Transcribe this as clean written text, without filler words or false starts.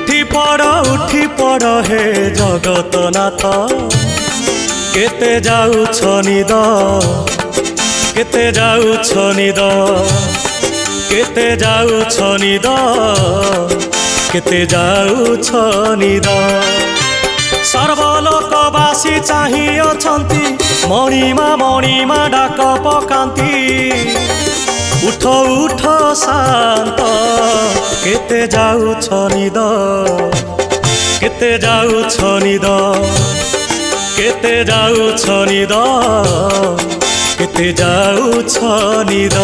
उठी पड़ हे जगतनाथ केते जाउछ निद केते जाउछ निद केते जाउछ निद केते जाउछ निद सर्वलोकवासी चाहि अछंती मणिमा डाक पकांती उठ उठ शांत केते जाउछ निद केते जाउछ निद केते जाउछ निद केते जाउछ निद।